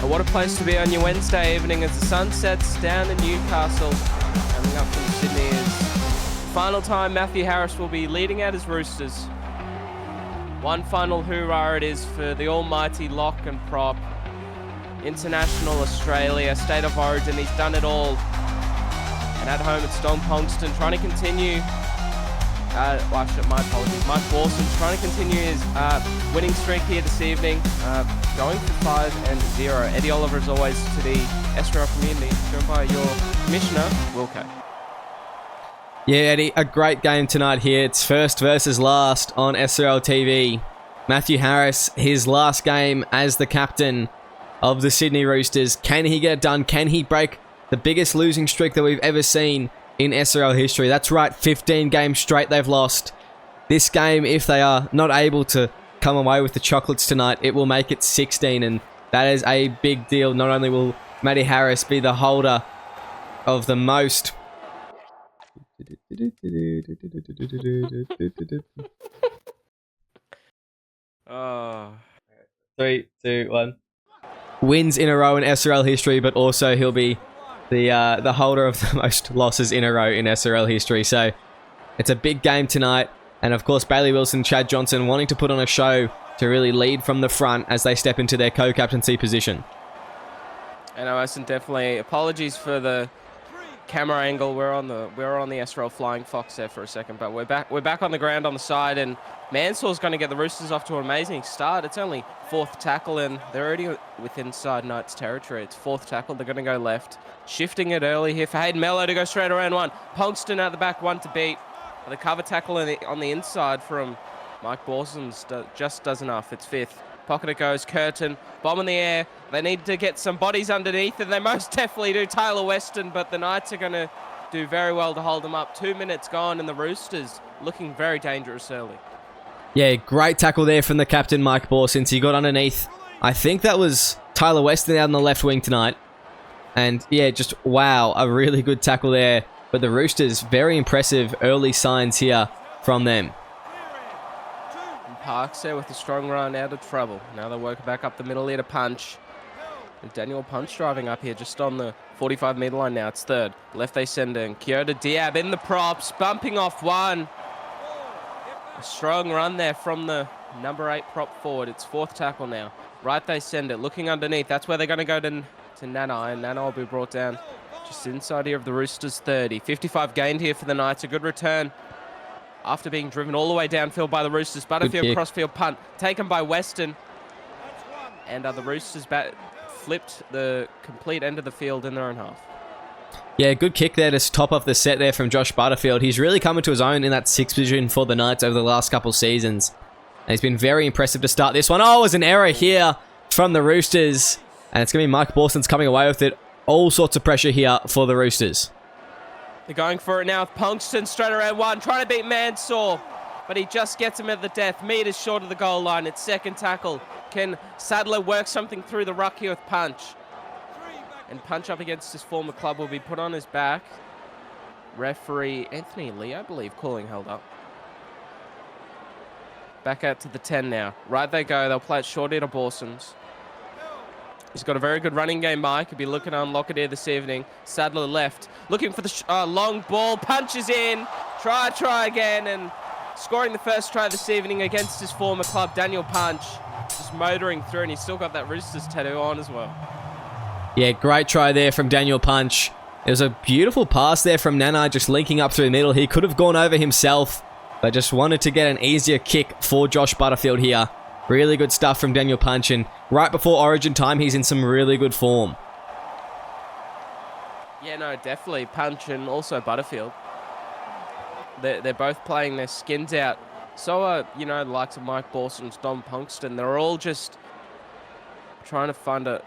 And what a place to be on your Wednesday evening as the sun sets down in Newcastle. Coming up from Sydney is final time Matthew Harris will be leading out his Roosters. One final hoorah it is for the almighty lock and prop. International Australia, State of Origin, he's done it all. And at home it's Don Pongston trying to continue, my apologies, Mike Borson's trying to continue his winning streak here this evening, going for 5-0. Eddie Oliver as always to the SRL community, joined by your commissioner, Wilco. Yeah, Eddie, a great game tonight here. It's first versus last on SRL TV. Matthew Harris, his last game as the captain of the Sydney Roosters. Can he get it done? Can he break the biggest losing streak that we've ever seen in SRL history? That's right, 15 games straight they've lost. This game, if they are not able to come away with the chocolates tonight, it will make it 16, and that is a big deal. Not only will Matty Harris be the holder of the most... Oh. 3, 2, 1. Wins in a row in SRL history, but also he'll be the holder of the most losses in a row in SRL history. So it's a big game tonight. And of course, Bailey Wilson, Chad Johnson wanting to put on a show to really lead from the front as they step into their co-captaincy position. And I wasn't definitely apologies for the camera angle. We're on the SRL Flying Fox there for a second, but we're back on the ground on the side, and Mansell's going to get the Roosters off to an amazing start. It's only fourth tackle, and they're already within side Knights territory. It's fourth tackle. They're going to go left, shifting it early here for Hayden Mello to go straight around one. Pongston out the back, one to beat. The cover tackle on the inside from Mike Borson's just does enough. It's fifth. Pocket it goes. Curtin. Bomb in the air. They need to get some bodies underneath, and they most definitely do. Tyler Weston, but the Knights are going to do very well to hold them up. 2 minutes gone, and the Roosters looking very dangerous early. Yeah, great tackle there from the captain, Mike Borson. He got underneath. I think that was Tyler Weston out on the left wing tonight. And yeah, just wow, a really good tackle there. But the Roosters, very impressive early signs here from them. And Parks there with a strong run out of trouble. Now they work back up the middle here to Punch. And Daniel Punch driving up here just on the 45-metre line now. It's third. Left they send in. Kyoto Diab in the props, bumping off one. A strong run there from the number 8 prop forward. It's fourth tackle now. Right they send it. Looking underneath. That's where they're going to go to Nana. And Nana will be brought down just inside here of the Roosters 30. 55 gained here for the Knights. A good return after being driven all the way downfield by the Roosters. Butterfield crossfield punt taken by Weston. And the Roosters flipped the complete end of the field in their own half. Yeah, good kick there to top off the set there from Josh Butterfield. He's really coming to his own in that 6th position for the Knights over the last couple seasons. And he's been very impressive to start this one. Oh, it was an error here from the Roosters. And it's going to be Mike Borson's coming away with it. All sorts of pressure here for the Roosters. They're going for it now. Pongston straight around one, trying to beat Mansour. But he just gets him at the death. Meters short of the goal line. It's second tackle. Can Sadler work something through the ruck here with Punch? And Punch up against his former club will be put on his back. Referee Anthony Lee, I believe, calling held up. Back out to the 10 now. Right they go. They'll play it short here to Borson's. He's got a very good running game, Mike. He'll be looking to unlock it here this evening. Sadler left. Looking for the long ball. Punches in. Try again. And scoring the first try this evening against his former club, Daniel Punch. Just motoring through, and he's still got that Roosters tattoo on as well. Yeah, great try there from Daniel Punch. It was a beautiful pass there from Nana, just linking up through the middle. He could have gone over himself, but just wanted to get an easier kick for Josh Butterfield here. Really good stuff from Daniel Punch, and right before Origin time, he's in some really good form. Yeah, no, definitely. Punch and also Butterfield. They're both playing their skins out. So, the likes of Mike Borson's, Don Pongston, they're all just trying to find a...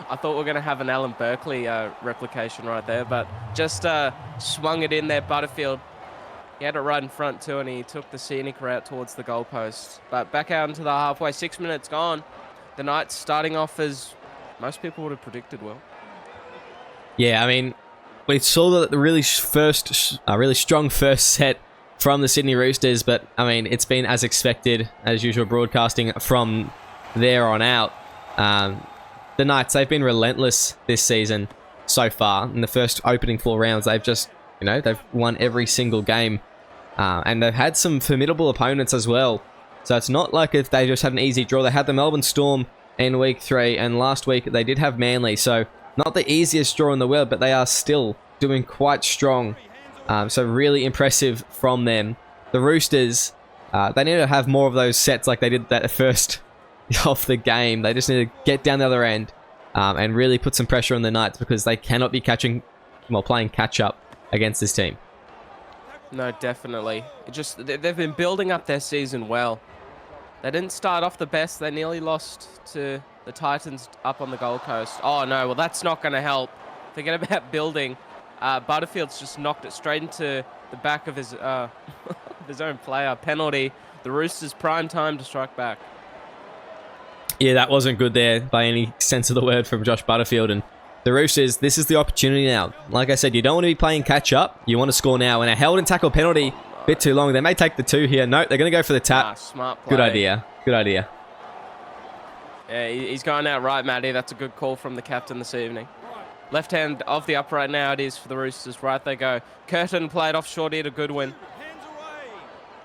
I thought we were going to have an Alan Berkeley replication right there, but just swung it in there, Butterfield. He had it right in front too, and he took the scenic route towards the goalpost. But back out into the halfway, 6 minutes gone. The Knights starting off as most people would have predicted well. Yeah, I mean, we saw the really strong first set from the Sydney Roosters, but I mean, it's been as expected as usual broadcasting from there on out. The Knights, they've been relentless this season so far. In the first opening 4 rounds, they've just, they've won every single game. And they've had some formidable opponents as well. So it's not like if they just had an easy draw. They had the Melbourne Storm in week 3, and last week they did have Manly. So not the easiest draw in the world, but they are still doing quite strong. So really impressive from them. The Roosters, they need to have more of those sets like they did that first of the game. They just need to get down the other end and really put some pressure on the Knights, because they cannot be playing catch up against this team. No, definitely. They've been building up their season well. They didn't start off the best. They nearly lost to the Titans up on the Gold Coast. Oh no, well that's not going to help. Forget about building. Butterfield's just knocked it straight into the back of his his own player. Penalty. The Roosters prime time to strike back. Yeah, that wasn't good there by any sense of the word from Josh Butterfield. And the Roosters, this is the opportunity now. Like I said, you don't want to be playing catch up. You want to score now. And a held and tackle penalty, a bit too long. They may take the 2 here. No, they're going to go for the tap. Smart play. Good idea. Good idea. Yeah, he's going out right, Matty. That's a good call from the captain this evening. Left hand of the upright now it is for the Roosters. Right they go. Curtin played off short here to Goodwin.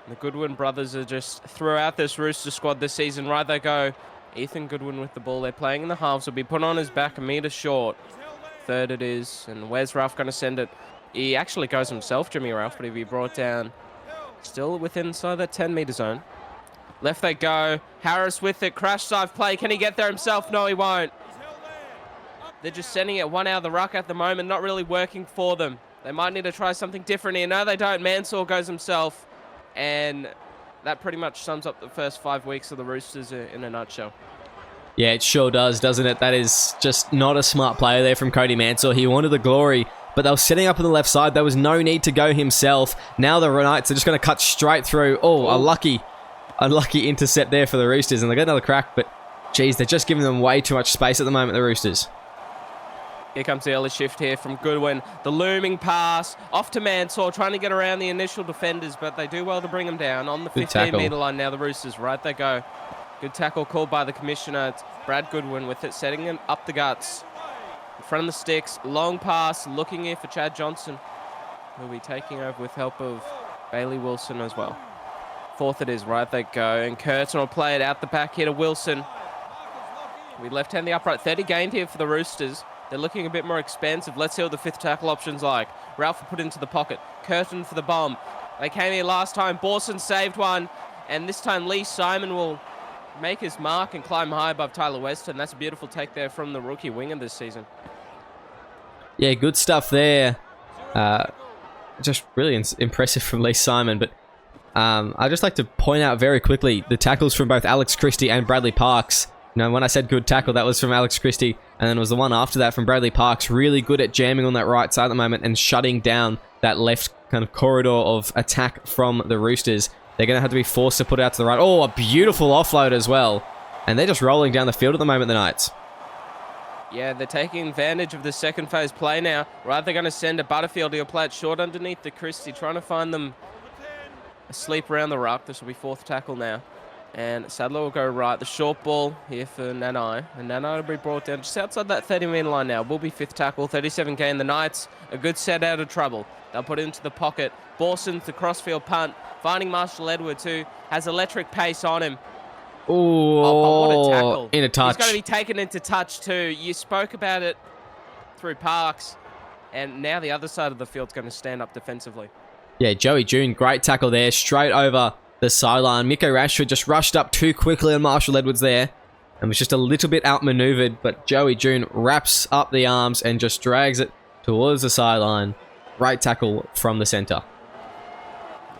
The Goodwin brothers are just throughout this Rooster squad this season. Right they go. Ethan Goodwin with the ball. They're playing in the halves. Will be put on his back, a metre short. Third it is. And where's Ralph going to send it? He actually goes himself, Jimmy Ralph, but he'll be brought down still within inside that 10-metre zone. Left they go. Harris with it. Crash dive play. Can he get there himself? No, he won't. They're just sending it one out of the ruck at the moment. Not really working for them. They might need to try something different here. No, they don't. Mansour goes himself. And that pretty much sums up the first 5 weeks of the Roosters in a nutshell. Yeah, it sure does, doesn't it? That is just not a smart player there from Cody Mansour. He wanted the glory, but they were setting up on the left side. There was no need to go himself. Now the Knights are just going to cut straight through. Oh, unlucky intercept there for the Roosters, and they get another crack, but geez, they're just giving them way too much space at the moment, the Roosters. Here comes the early shift here from Goodwin. The looming pass off to Mansour, trying to get around the initial defenders, but they do well to bring them down on the 15-metre line. Now the Roosters, right they go. Good tackle called by the commissioner. It's Brad Goodwin with it, setting him up the guts. In front of the sticks, long pass, looking here for Chad Johnson, who'll be taking over with help of Bailey Wilson as well. Fourth it is, right they go, and Curtin will play it out the back here to Wilson. We left-hand the upright, 30 gained here for the Roosters. They're looking a bit more expansive. Let's see what the fifth tackle option's like. Ralph will put into the pocket. Curtin for the bomb. They came here last time. Borson saved one, and this time Lee Simon will make his mark and climb high above Tyler Weston. That's a beautiful take there from the rookie winger this season. Yeah, good stuff there. Just really impressive from Lee Simon. But I'd just like to point out very quickly the tackles from both Alex Christie and Bradley Parks. Now, when I said good tackle, that was from Alex Christie, and then it was the one after that from Bradley Parks. Really good at jamming on that right side at the moment and shutting down that left kind of corridor of attack from the Roosters. They're going to have to be forced to put it out to the right. Oh, a beautiful offload as well. And they're just rolling down the field at the moment, the Knights. Yeah, they're taking advantage of the second phase play now. Right, they're going to send a Butterfield. He'll play it short underneath the Christie, trying to find them asleep around the ruck. This will be fourth tackle now. And Sadler will go right. The short ball here for Nanai. And Nanai will be brought down just outside that 30-metre line now. Will be fifth tackle, 37 gain. The Knights, a good set out of trouble. They'll put it into the pocket. Borson, the crossfield punt. Finding Marshall Edwards, who has electric pace on him. Ooh, what a tackle. In a touch. He's going to be taken into touch too. You spoke about it through Parks. And now the other side of the field's going to stand up defensively. Yeah, Joey June, great tackle there. Straight over the sideline. Miko Rashford just rushed up too quickly on Marshall Edwards there and was just a little bit outmaneuvered, but Joey June wraps up the arms and just drags it towards the sideline. Great tackle from the centre.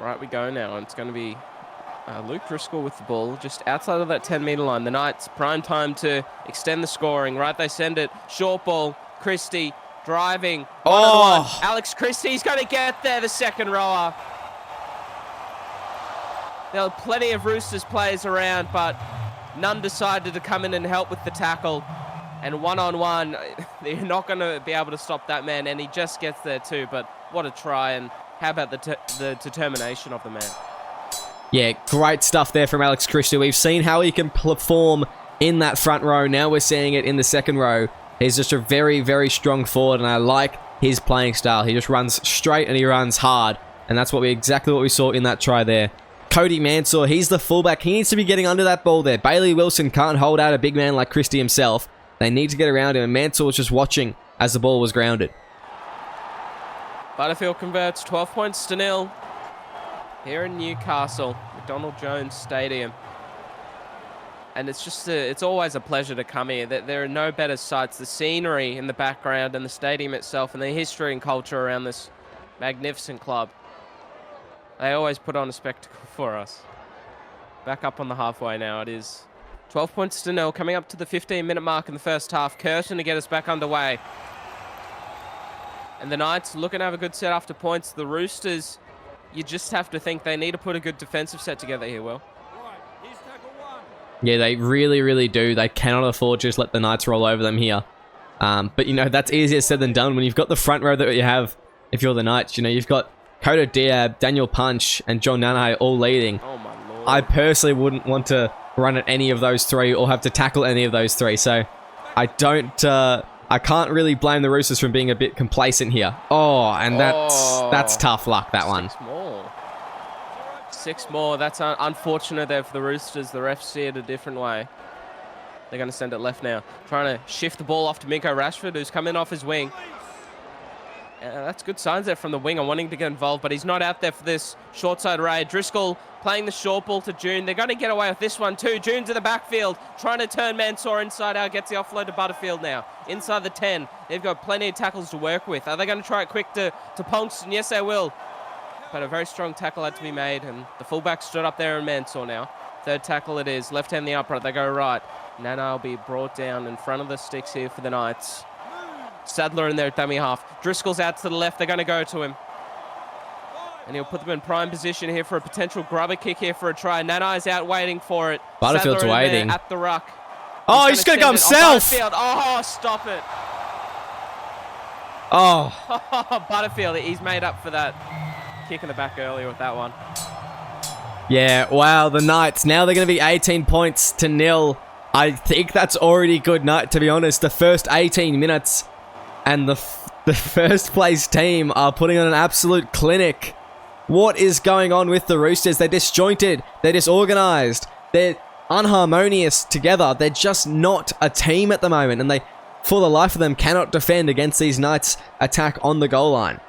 Right, we go now. It's going to be Luke Driscoll with the ball just outside of that 10-metre line. The Knights, prime time to extend the scoring. Right, they send it. Short ball. Christie driving. One-on-one. Alex Christie's going to get there, the second rower. There were plenty of Roosters players around, but none decided to come in and help with the tackle. And one-on-one, they're not going to be able to stop that man, and he just gets there too. But what a try, and how about the determination of the man? Yeah, great stuff there from Alex Christie. We've seen how he can perform in that front row. Now we're seeing it in the second row. He's just a very, very strong forward, and I like his playing style. He just runs straight and he runs hard, and that's exactly what we saw in that try there. Cody Mansour, he's the fullback. He needs to be getting under that ball there. Bailey Wilson can't hold out a big man like Christie himself. They need to get around him, and Mansour was just watching as the ball was grounded. Butterfield converts 12 points to 0 here in Newcastle, McDonald Jones Stadium. And it's just it's always a pleasure to come here. There are no better sights. The scenery in the background and the stadium itself and the history and culture around this magnificent club. They always put on a spectacle for us. Back up on the halfway now. It is 12 points to 0, coming up to the 15-minute mark in the first half. Curtin to get us back underway. And the Knights looking to have a good set after points. The Roosters, you just have to think they need to put a good defensive set together here, Will. Yeah, they really, really do. They cannot afford to just let the Knights roll over them here. But, you know, that's easier said than done when you've got the front row that you have if you're the Knights. You know, you've got Coda Diab, Daniel Punch, and John Nanai all leading. Oh, my Lord. I personally wouldn't want to run at any of those three or have to tackle any of those three. So I don't... I can't really blame the Roosters from being a bit complacent here. Oh, and that's tough luck, that one. 6 more. 6 more. That's unfortunate there for the Roosters. The refs see it a different way. They're going to send it left now. Trying to shift the ball off to Minko Rashford, who's coming off his wing. That's good signs there from the winger, wanting to get involved, but he's not out there for this short side raid. Driscoll playing the short ball to June. They're going to get away with this one too. June's in the backfield, trying to turn Mansour inside out, gets the offload to Butterfield now. Inside the 10. They've got plenty of tackles to work with. Are they going to try it quick to Ponkston? Yes, they will. But a very strong tackle had to be made, and the fullback stood up there in Mansour now. Third tackle it is. Left hand the upright. They go right. Nana will be brought down in front of the sticks here for the Knights. Sadler in there at dummy half. Driscoll's out to the left. They're going to go to him. And he'll put them in prime position here for a potential grubber kick here for a try. Nanai's out waiting for it. Butterfield's Sadler in waiting. there at the ruck. Oh, he's going to go himself. Oh, stop it. Oh. Butterfield, he's made up for that kick in the back earlier with that one. Yeah, wow, the Knights. Now they're going to be 18 points to 0. I think that's already good night, to be honest. The first 18 minutes and the first place team are putting on an absolute clinic. What is going on with the Roosters? They're disjointed. They're disorganized. They're unharmonious together. They're just not a team at the moment, and they, for the life of them, cannot defend against these Knights' attack on the goal line.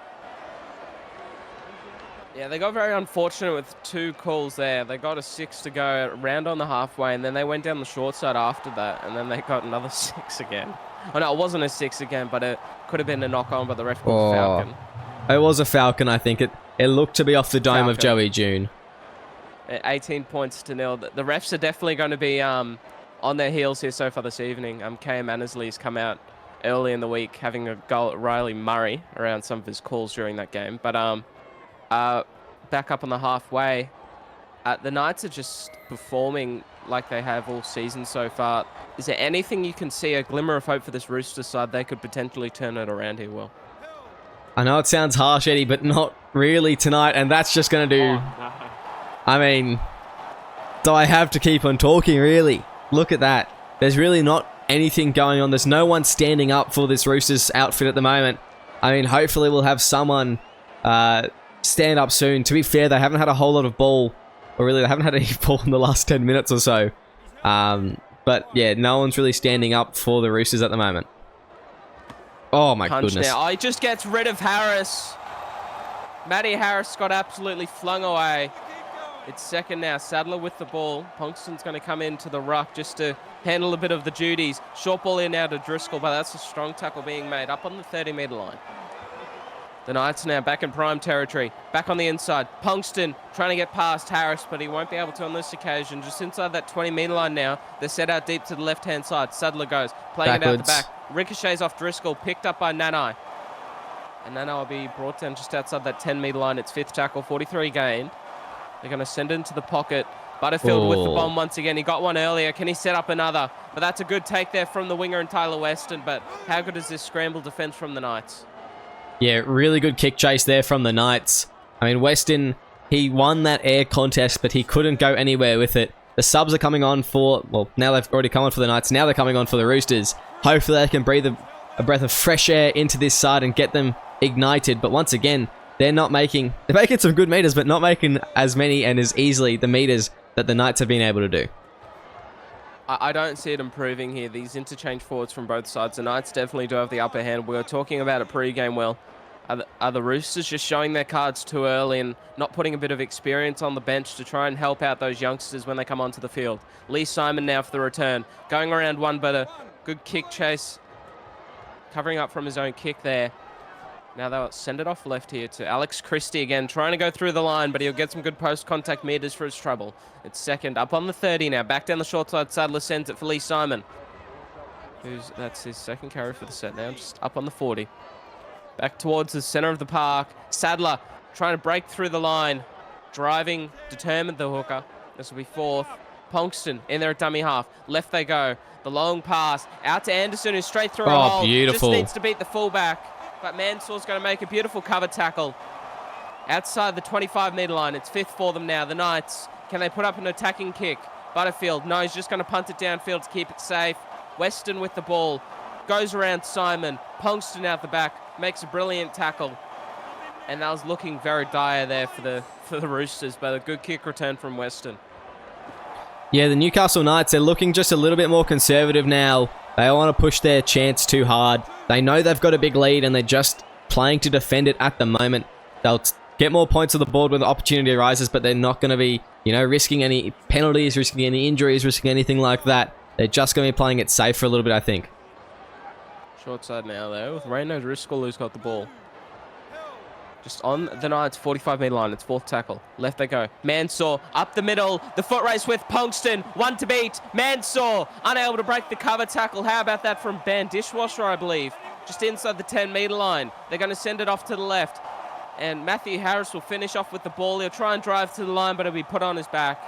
Yeah, they got very unfortunate with 2 calls there. They got a 6 to go around on the halfway, and then they went down the short side after that, and then they got another 6 again. Oh, no, it wasn't a 6 again, but it could have been a knock-on, but the ref called Falcon. It was a Falcon, I think. It looked to be off the dome of Joey June. 18 points to 0. The refs are definitely going to be on their heels here so far this evening. Cam Annesley's come out early in the week having a goal at Riley Murray around some of his calls during that game. But back up on the halfway, the Knights are just performing like they have all season so far. Is there anything you can see, a glimmer of hope for this Roosters side? They could potentially turn it around here, Will. I know it sounds harsh, Eddie, but not really tonight, and that's just going to do... Oh, no. I mean, do I have to keep on talking, really? Look at that. There's really not anything going on. There's no one standing up for this Roosters outfit at the moment. I mean, hopefully we'll have someone stand up soon. To be fair, they haven't had a whole lot of ball, or really they haven't had any ball in the last 10 minutes or so. But yeah, no one's really standing up for the Roosters at the moment. Oh my Punch goodness. Now. Oh, he just gets rid of Harris. Matty Harris got absolutely flung away. It's second now. Sadler with the ball. Ponkston's going to come into the ruck just to handle a bit of the duties. Short ball in now to Driscoll, but that's a strong tackle being made up on the 30-metre line. The Knights now back in prime territory. Back on the inside. Ponkston trying to get past Harris, but he won't be able to on this occasion. Just inside that 20-metre line now. They're set out deep to the left-hand side. Sadler goes. Playing it out the back. Ricochets off Driscoll. Picked up by Nanai. And Nanai will be brought down just outside that 10-metre line. It's 5th tackle. 43 gained. They're going to send it into the pocket. Butterfield with the bomb once again. He got one earlier. Can he set up another? But that's a good take there from the winger and Tyler Weston. But how good is this scramble defence from the Knights? Yeah, really good kick chase there from the Knights. I mean, Weston, he won that air contest, but he couldn't go anywhere with it. The subs are coming on for, well, now they've already come on for the Knights. Now they're coming on for the Roosters. Hopefully they can breathe a breath of fresh air into this side and get them ignited. But once again, they're making some good meters, but not making as many and as easily the meters that the Knights have been able to do. I don't see it improving here. These interchange forwards from both sides. The Knights definitely do have the upper hand. We were talking about it pre-game. Well, are the Roosters just showing their cards too early and not putting a bit of experience on the bench to try and help out those youngsters when they come onto the field? Lee Simon now for the return. Going around one, but a good kick chase. Covering up from his own kick there. Now they'll send it off left here to Alex Christie again, trying to go through the line, but he'll get some good post-contact meters for his trouble. It's second, up on the 30 now. Back down the short side, Sadler sends it for Lee Simon. That's his second carry for the set now, just up on the 40. Back towards the center of the park. Sadler trying to break through the line. Driving, determined the hooker. This will be fourth. Ponkston in there at dummy half. Left they go. The long pass out to Anderson, who's straight through a hole. Beautiful. Just needs to beat the fullback. But Mansour's going to make a beautiful cover tackle. Outside the 25-meter line. It's fifth for them now. The Knights, can they put up an attacking kick? Butterfield, no, he's just going to punt it downfield to keep it safe. Weston with the ball. Goes around Simon. Ponkston out the back. Makes a brilliant tackle. And that was looking very dire there for the Roosters, but a good kick return from Weston. Yeah, the Newcastle Knights, they're looking just a little bit more conservative now. They don't want to push their chance too hard. They know they've got a big lead and they're just playing to defend it at the moment. They'll get more points on the board when the opportunity arises, but they're not going to be, risking any penalties, risking any injuries, risking anything like that. They're just going to be playing it safe for a little bit, I think. Short side now, though, with Rayno Driscoll, who's got the ball. Just on the Knights' 45-meter line. It's fourth tackle. Left they go. Mansour up the middle. The foot race with Ponkston. One to beat. Mansour unable to break the cover tackle. How about that from Ben Dishwasher, I believe? Just inside the 10-meter line. They're going to send it off to the left. And Matthew Harris will finish off with the ball. He'll try and drive to the line, but it'll be put on his back.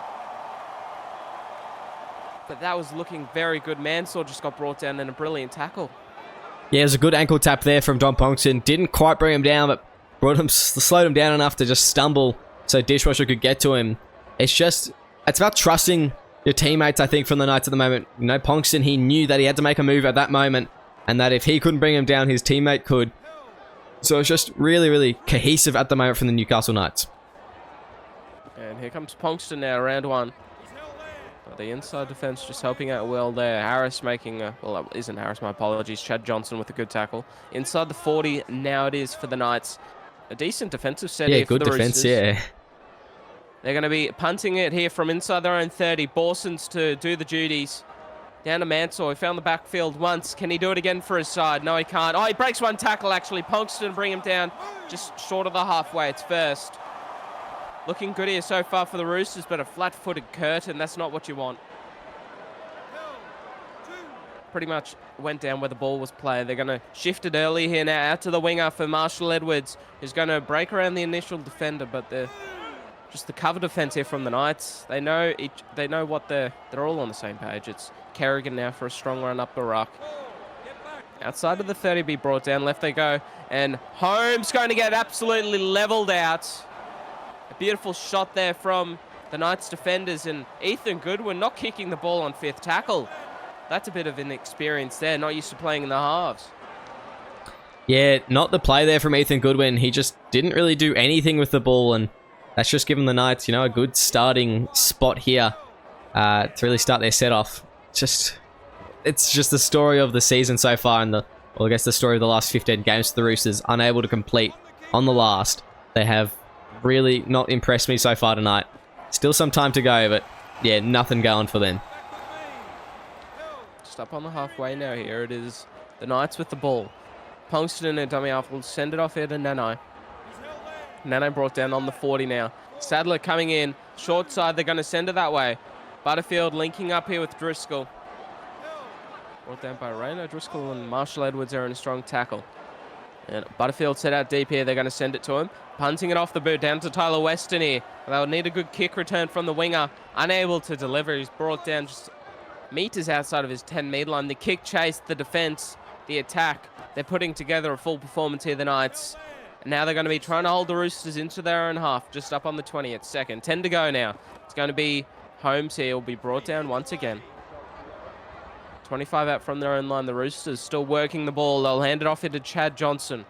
But that was looking very good. Mansour just got brought down in a brilliant tackle. Yeah, it was a good ankle tap there from Don Ponkston. Didn't quite bring him down, but slowed him down enough to just stumble so Dishwasher could get to him. It's about trusting your teammates, I think, from the Knights at the moment. Ponkston, he knew that he had to make a move at that moment and that if he couldn't bring him down, his teammate could. So it's just really, really cohesive at the moment from the Newcastle Knights. And here comes Ponkston now, round one. But the inside defense just helping out well there. Harris making well, it isn't Harris, my apologies. Chad Johnson with a good tackle. Inside the 40, now it is for the Knights. A decent defensive set here for the Roosters. Yeah, good defense, yeah. They're going to be punting it here from inside their own 30. Borson's to do the duties. Down to Mansour. He found the backfield once. Can he do it again for his side? No, he can't. Oh, he breaks one tackle, actually. Ponkston bring him down just short of the halfway. It's first. Looking good here so far for the Roosters, but a flat-footed curtain, that's not what you want. Pretty much went down where the ball was played. They're going to shift it early here now out to the winger for Marshall Edwards, who's going to break around the initial defender, but just the cover defense here from the Knights. They know what they're all on the same page. It's Kerrigan now for a strong run up the ruck. Outside of the 30 be brought down, left they go, and Holmes going to get absolutely leveled out. A beautiful shot there from the Knights defenders, and Ethan Goodwin not kicking the ball on fifth tackle. That's a bit of inexperience there, not used to playing in the halves. Yeah, not the play there from Ethan Goodwin. He just didn't really do anything with the ball, and that's just given the Knights, a good starting spot here to really start their set off. It's just the story of the season so far, and I guess the story of the last 15 games for the Roosters, unable to complete on the last. They have really not impressed me so far tonight. Still some time to go, but yeah, nothing going for them. Just up on the halfway now here. It is the Knights with the ball. Ponkston and dummy half will send it off here to Nano. Nano brought down on the 40 now. Sadler coming in. Short side, they're going to send it that way. Butterfield linking up here with Driscoll. Brought down by Rayno Driscoll and Marshall Edwards are in a strong tackle. And Butterfield set out deep here. They're going to send it to him. Punting it off the boot down to Tyler Weston here. They'll need a good kick return from the winger. Unable to deliver. He's brought down just meters outside of his 10-meter line. The kick chase, the defense, the attack. They're putting together a full performance here, the Knights. And now they're going to be trying to hold the Roosters into their own half. Just up on the 20th second. 10 to go now. It's going to be Holmes here will be brought down once again. 25 out from their own line. The Roosters still working the ball. They'll hand it off into Chad Johnson.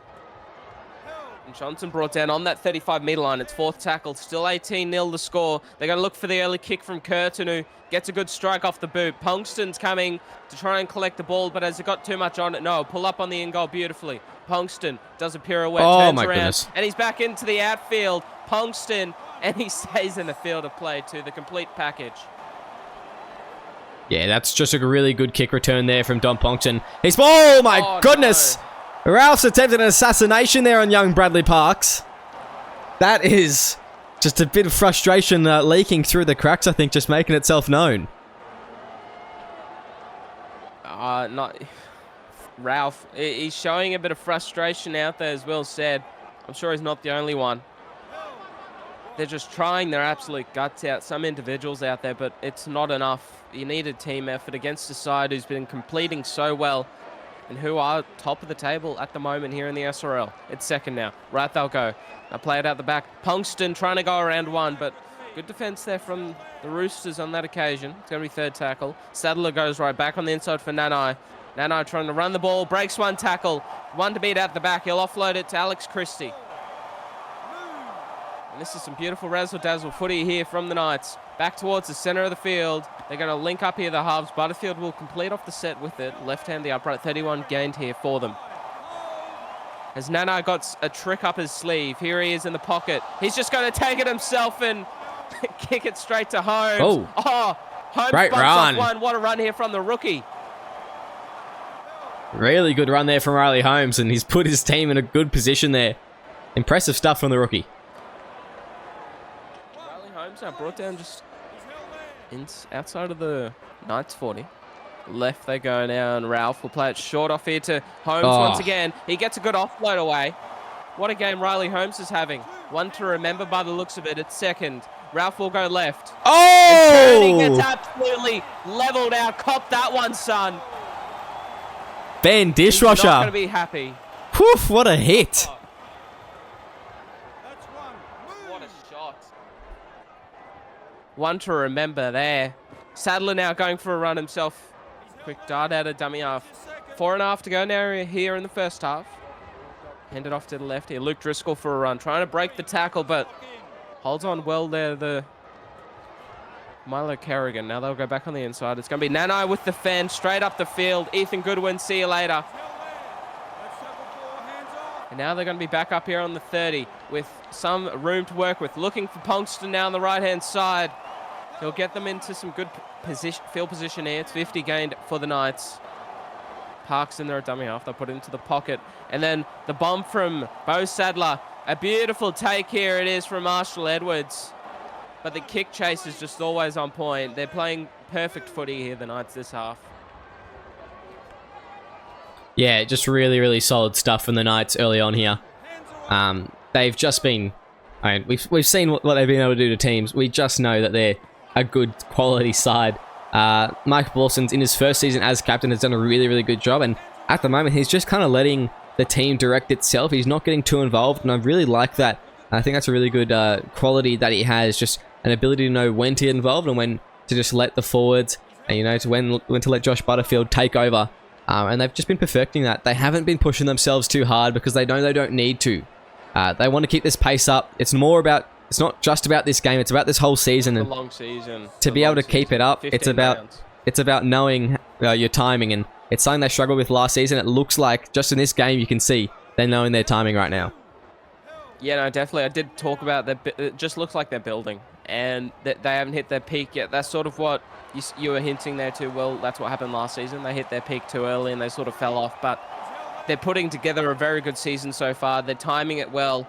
And Johnson brought down on that 35-metre line. It's fourth tackle. Still 18-0 the score. They're going to look for the early kick from Curtin, who gets a good strike off the boot. Punkston's coming to try and collect the ball, but has it got too much on it? No, pull up on the in goal beautifully. Punkston does a pirouette, turns around, goodness. And he's back into the outfield. Punkston, and he stays in the field of play too. The complete package. Yeah, that's just a really good kick return there from Dom Punkston. Oh my goodness! No. Ralph's attempted an assassination there on young Bradley Parks. That is just a bit of frustration leaking through the cracks, I think, just making itself known. Ralph, he's showing a bit of frustration out there, as Will said. I'm sure he's not the only one. They're just trying their absolute guts out. Some individuals out there, but it's not enough. You need a team effort against a side who's been completing so well and who are top of the table at the moment here in the SRL. It's second now. Right, they'll go. They'll play it out the back. Punkston trying to go around one, but good defense there from the Roosters on that occasion. It's going to be third tackle. Sadler goes right back on the inside for Nanai. Nanai trying to run the ball, breaks one tackle. One to beat out the back. He'll offload it to Alex Christie. And this is some beautiful razzle-dazzle footy here from the Knights. Back towards the centre of the field. They're going to link up here, the halves. Butterfield will complete off the set with it. Left hand, the upright, 31 gained here for them. As Nanai got a trick up his sleeve. Here he is in the pocket. He's just going to take it himself and kick it straight to Holmes. Holmes great bumps run. Off one. What a run here from the rookie. Really good run there from Riley Holmes, and he's put his team in a good position there. Impressive stuff from the rookie. Riley Holmes now brought down just outside of the Knights 40. Left they go now, and Ralph will play it short off here to Holmes once again. He gets a good offload away. What a game Riley Holmes is having. One to remember by the looks of it. It's second. Ralph will go left. Oh! And he gets absolutely leveled out. Cop that one, son. Ben Dishwasher. He's not going to be happy. Woof, what a hit. What a shot. One to remember there. Sadler now going for a run himself. Quick dart out of dummy half. 4.5 to go now here in the first half. Handed off to the left here. Luke Driscoll for a run. Trying to break the tackle, but holds on well there. The Milo Kerrigan. Now they'll go back on the inside. It's going to be Nanai with the fan straight up the field. Ethan Goodwin, see you later. And now they're going to be back up here on the 30 with some room to work with. Looking for Punkston now on the right-hand side. He'll get them into some good field position here. It's 50 gained for the Knights. Parks in there at dummy half. They'll put it into the pocket. And then the bomb from Bo Sadler. A beautiful take here it is from Marshall Edwards. But the kick chase is just always on point. They're playing perfect footy here, the Knights, this half. Yeah, just really, really solid stuff from the Knights early on here. They've just been... I mean, we've seen what they've been able to do to teams. We just know that they're a good quality side. Mike Blawson's in his first season as captain has done a really, really good job. And at the moment, he's just kind of letting the team direct itself. He's not getting too involved, and I really like that. I think that's a really good quality that he has, just an ability to know when to get involved and when to just let the forwards, and you know, to when to let Josh Butterfield take over. And they've just been perfecting that. They haven't been pushing themselves too hard because they know they don't need to. They want to keep this pace up. It's not just about this game. It's about this whole season. It's a long season. To be able to keep it up, it's about knowing your timing, and it's something they struggled with last season. It looks like just in this game you can see they're knowing their timing right now. Yeah, no, definitely. I did talk about that. It just looks like they're building, and that they haven't hit their peak yet. That's sort of what you were hinting there too. Well, that's what happened last season. They hit their peak too early, and they sort of fell off. But they're putting together a very good season so far. They're timing it well.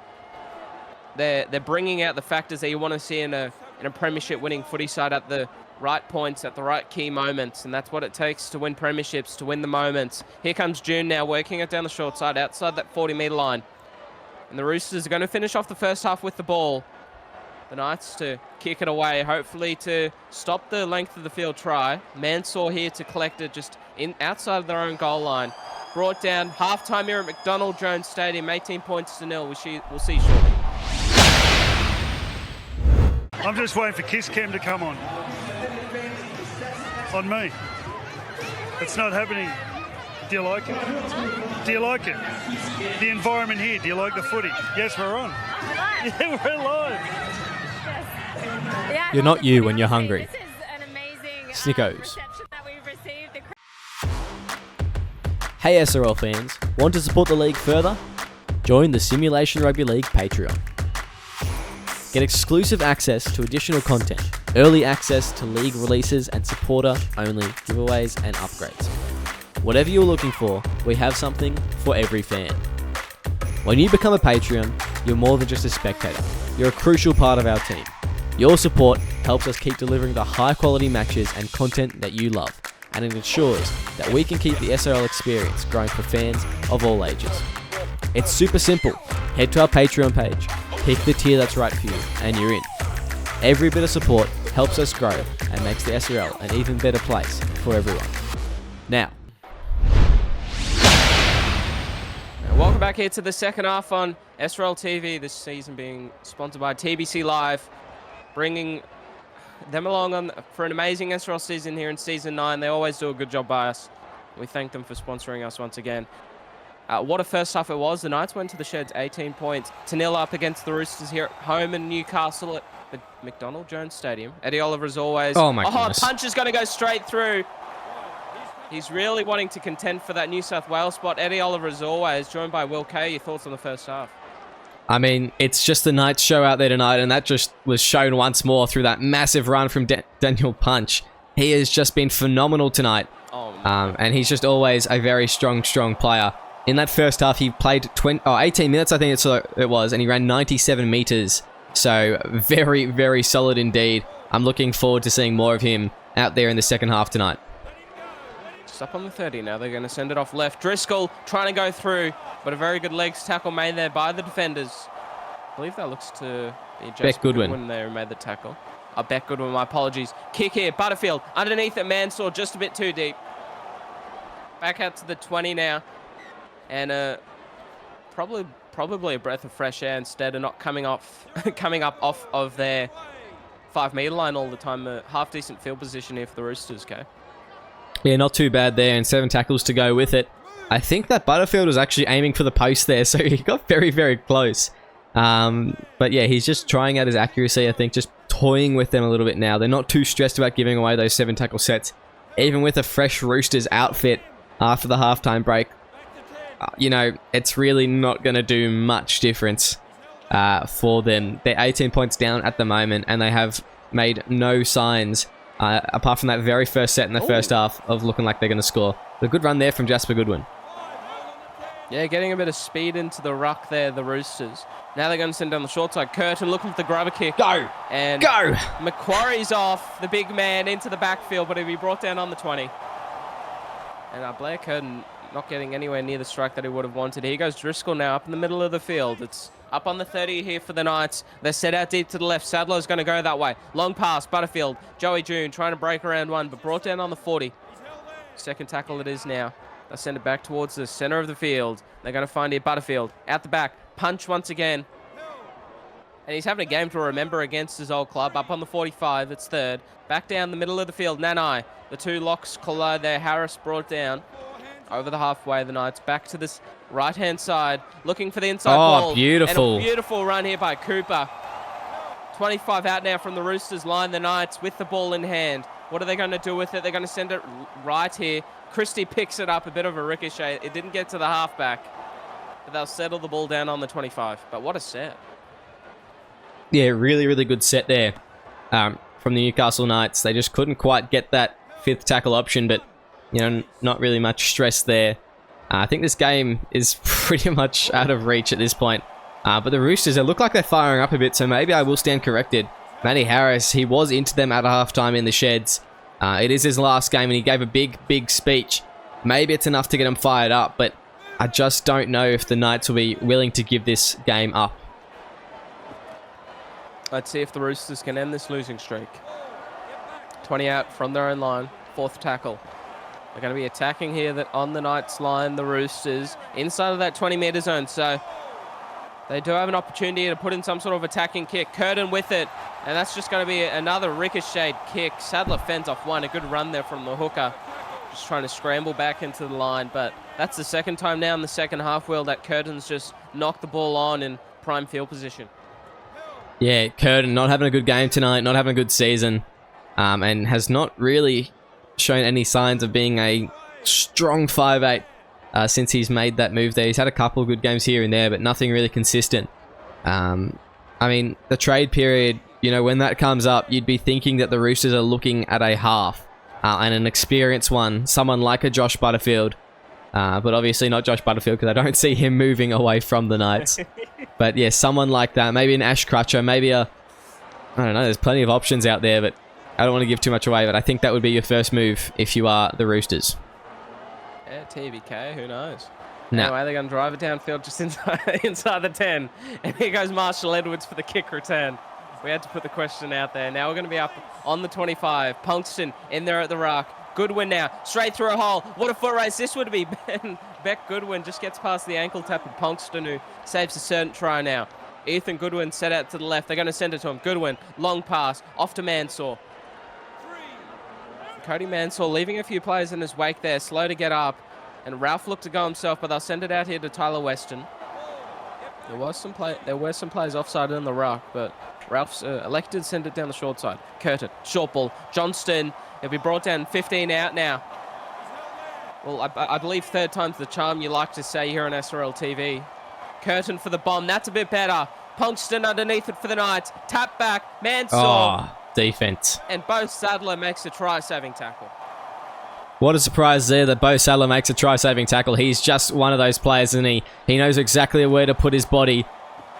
They're bringing out the factors that you want to see in a premiership winning footy side at the right points, at the right key moments, and that's what it takes to win premierships, to win the moments. Here comes June now, working it down the short side, outside that 40-metre line. And the Roosters are going to finish off the first half with the ball. The Knights to kick it away, hopefully to stop the length of the field try. Mansour here to collect it just outside of their own goal line. Brought down, half-time here at McDonald Jones Stadium, 18 points to 0. We'll see shortly. I'm just waiting for Kiss Cam to come on me. It's not happening. Do you like it? Do you like it? The environment here, do you like the footy? Yes, we're on. Yeah, we're live. Yeah, You're not you when you're hungry. This is an amazing Snickos. reception that we've received. Hey SRL fans, want to support the league further? Join the Simulation Rugby League Patreon. Get exclusive access to additional content, early access to league releases and supporter-only giveaways and upgrades. Whatever you're looking for, we have something for every fan. When you become a Patreon, you're more than just a spectator. You're a crucial part of our team. Your support helps us keep delivering the high-quality matches and content that you love, and it ensures that we can keep the SRL experience growing for fans of all ages. It's super simple. Head to our Patreon page, pick the tier that's right for you, and you're in. Every bit of support helps us grow and makes the SRL an even better place for everyone. Now, welcome back here to the second half on SRL TV, this season being sponsored by TBC Live, bringing them along for an amazing SRL season here in Season 9. They always do a good job by us. We thank them for sponsoring us once again. What a first half it was. The Knights went to the Sheds 18 points to 0 up against the Roosters here at home in Newcastle at the McDonald Jones Stadium. Eddie Oliver as always. Oh my goodness. Punch is going to go straight through. He's really wanting to contend for that New South Wales spot. Eddie Oliver as always, joined by Will Kay. Your thoughts on the first half? I mean, it's just the Knights show out there tonight, and that just was shown once more through that massive run from Daniel Punch. He has just been phenomenal tonight, and he's just always a very strong player. In that first half, he played 18 minutes, I think it was, and he ran 97 meters. So very, very solid indeed. I'm looking forward to seeing more of him out there in the second half tonight. Just up on the 30 now. They're going to send it off left. Driscoll trying to go through, but a very good legs tackle made there by the defenders. I believe that looks to be Beck Goodwin there who made the tackle. Beck Goodwin, my apologies. Kick here, Butterfield underneath it. Mansour just a bit too deep. Back out to the 20 now. And probably a breath of fresh air instead of not coming up off of their 5 meter line all the time. A half decent field position here for the Roosters, okay? Yeah, not too bad there, and 7 tackles to go with it. I think that Butterfield was actually aiming for the post there, so he got very, very close. But yeah, he's just trying out his accuracy, I think, just toying with them a little bit now. They're not too stressed about giving away those 7 tackle sets. Even with a fresh Roosters outfit after the halftime break, you know, it's really not going to do much difference for them. They're 18 points down at the moment, and they have made no signs, apart from that very first set in the first half, of looking like they're going to score. A good run there from Jasper Goodwin. Yeah, getting a bit of speed into the ruck there, the Roosters. Now they're going to send down the short side. Curtin looking for the grubber kick. Go! And go! Macquarie's off, the big man, into the backfield, but he'll be brought down on the 20. And Blair Curtin not getting anywhere near the strike that he would have wanted. Here goes Driscoll now up in the middle of the field. It's up on the 30 here for the Knights. They're set out deep to the left. Sadler's going to go that way. Long pass, Butterfield. Joey June trying to break around one, but brought down on the 40. Second tackle it is now. They'll send it back towards the center of the field. They're going to find here Butterfield. Out the back. Punch once again. And he's having a game to remember against his old club. Up on the 45. It's third. Back down the middle of the field. Nanai. The two locks collide there. Harris brought down. Over the halfway, the Knights back to this right-hand side, looking for the inside ball. Oh, beautiful. And a beautiful run here by Cooper. 25 out now from the Roosters line, the Knights with the ball in hand. What are they going to do with it? They're going to send it right here. Christie picks it up, a bit of a ricochet. It didn't get to the halfback, but they'll settle the ball down on the 25. But what a set. Yeah, really, really good set there from the Newcastle Knights. They just couldn't quite get that 5th tackle option, but you know, not really much stress there. I think this game is pretty much out of reach at this point. But the Roosters, they look like they're firing up a bit, so maybe I will stand corrected. Matty Harris, he was into them at halftime in the Sheds. It is his last game, and he gave a big speech. Maybe it's enough to get him fired up, but I just don't know if the Knights will be willing to give this game up. Let's see if the Roosters can end this losing streak. 20 out from their own line, 4th tackle. They're going to be attacking here on the Knights line, the Roosters, inside of that 20-meter zone. So They do have an opportunity to put in some sort of attacking kick. Curtin with it, and that's just going to be another ricocheted kick. Sadler fends off one. A good run there from the hooker. Just trying to scramble back into the line, but that's the second time now in the second half, Will, that Curtin's just knocked the ball on in prime field position. Yeah, Curtin not having a good game tonight, not having a good season, and has not really shown any signs of being a strong 5'8" since he's made that move there. He's had a couple of good games here and there, but nothing really consistent. I mean, the trade period, you know, when that comes up, you'd be thinking that the Roosters are looking at a half. And an experienced one, someone like a Josh Butterfield. But obviously not Josh Butterfield, because I don't see him moving away from the Knights. But yeah, someone like that. Maybe an Ash Crutcher, maybe I don't know, there's plenty of options out there, but I don't want to give too much away, but I think that would be your first move if you are the Roosters. Yeah, TBK, who knows? No. Anyway, they're going to drive it downfield just inside the 10. And here goes Marshall Edwards for the kick return. We had to put the question out there. Now we're going to be up on the 25. Punxton in there at the ruck. Goodwin now, straight through a hole. What a foot race this would be. Beck Goodwin just gets past the ankle tap of Punxton, who saves a certain try now. Ethan Goodwin set out to the left. They're going to send it to him. Goodwin, long pass, off to Mansour. Cody Mansour leaving a few players in his wake there, slow to get up. And Ralph looked to go himself, but they'll send it out here to Tyler Weston. There were some players offside in the ruck, but Ralph's elected to send it down the short side. Curtin, short ball. Johnston, it'll be brought down 15 out now. Well, I believe third time's the charm, you like to say here on SRL TV. Curtin for the bomb, that's a bit better. Punxton underneath it for the Knights. Tap back, Mansour. Oh, defense. And Bo Sadler makes a try-saving tackle. What a surprise there that Bo Sadler makes a try-saving tackle. He's just one of those players, isn't he? He knows exactly where to put his body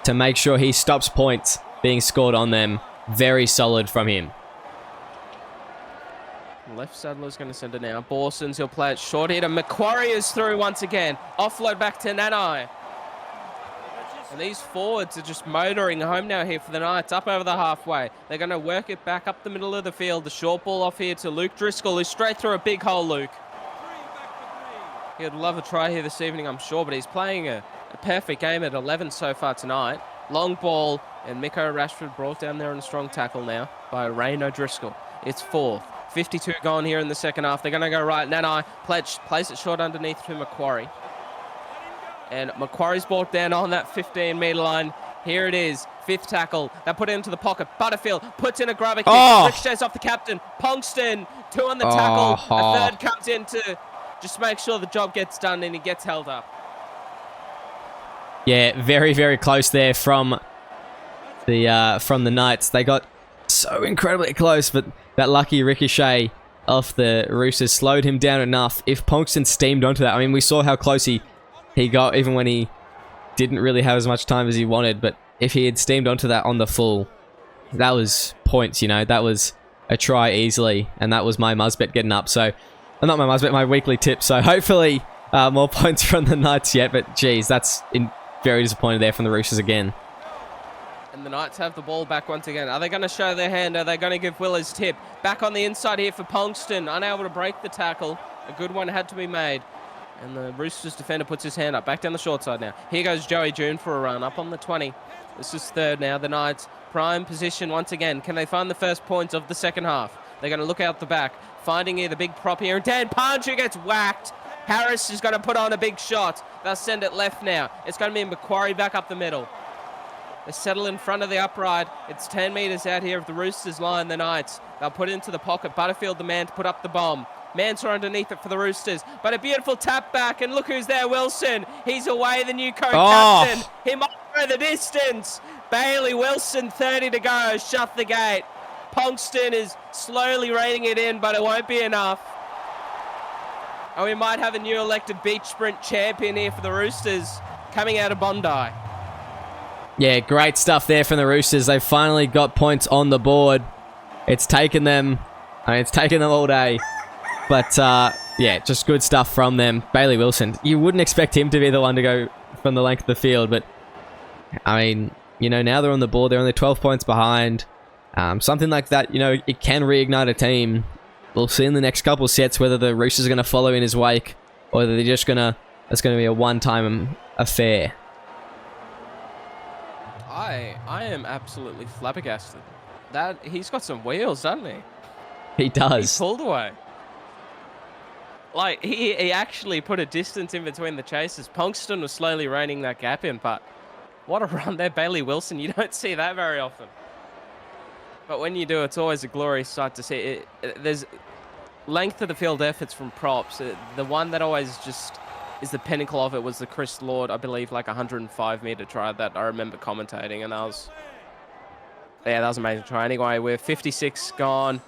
to make sure he stops points being scored on them. Very solid from him. Left Sadler's going to send it now. Borsons, he'll play it short here to Macquarie is through once again. Offload back to Nanai. And these forwards are just motoring home now here for the Knights, up over the halfway. They're going to work it back up the middle of the field. The short ball off here to Luke Driscoll, who's straight through a big hole, Luke. He'd love a try here this evening, I'm sure, but he's playing a perfect game at 11 so far tonight. Long ball, and Miko Rashford brought down there in a strong tackle now by Rain O'Driscoll. It's fourth. 52 gone here in the second half. They're going to go right. Nanai plays it short underneath to Macquarie. And Macquarie's brought down on that 15-metre line. Here it is. Fifth tackle. They put it into the pocket. Butterfield puts in a grubber kick. Ricochets off the captain. Punxton, two on the tackle. A third comes in to just make sure the job gets done, and he gets held up. Yeah, very, very close there from the Knights. They got so incredibly close, but that lucky ricochet off the Roosters slowed him down enough. If Punxton steamed onto that, I mean, we saw how close he got even when he didn't really have as much time as he wanted, but if he had steamed onto that on the full, that was points, you know. That was a try easily, and that was my Musbet getting up. So, not my Musbet, my weekly tip. So hopefully more points from the Knights yet, but geez, that's very disappointed there from the Roosters again. And the Knights have the ball back once again. Are they going to show their hand? Are they going to give Will his tip? Back on the inside here for Punxton, unable to break the tackle. A good one had to be made. And the Roosters defender puts his hand up. Back down the short side now. Here goes Joey June for a run. Up on the 20. This is third now. The Knights prime position once again. Can they find the first points of the second half? They're going to look out the back. Finding here the big prop here. Dan Pancher gets whacked. Harris is going to put on a big shot. They'll send it left now. It's going to be Macquarie back up the middle. They settle in front of the upright. It's 10 metres out here of the Roosters line. The Knights. They'll put it into the pocket. Butterfield, the man to put up the bomb. Mansour underneath it for the Roosters, but a beautiful tap back, and look who's there, Wilson. He's away, the new co-captain. He might go the distance. Bailey Wilson, 30 to go, shut the gate. Punxton is slowly reining it in, but it won't be enough. And we might have a new elected beach sprint champion here for the Roosters, coming out of Bondi. Yeah, great stuff there from the Roosters. They've finally got points on the board. It's taken them all day. But, yeah, just good stuff from them. Bailey Wilson, you wouldn't expect him to be the one to go from the length of the field, but, I mean, you know, now they're on the board. They're only 12 points behind. Something like that, you know, it can reignite a team. We'll see in the next couple sets whether the Roosters are going to follow in his wake or whether they're just going to, it's going to be a one-time affair. I am absolutely flabbergasted. That he's got some wheels, doesn't he? He does. He pulled away. Like, he actually put a distance in between the chasers. Punxston was slowly reining that gap in, but what a run there, Bailey Wilson. You don't see that very often. But when you do, it's always a glorious sight to see. There's length of the field efforts from props. The one that always just is the pinnacle of it was the Chris Lord, I believe, like 105-meter try that I remember commentating, and that was an amazing try. Anyway, we're 56 gone.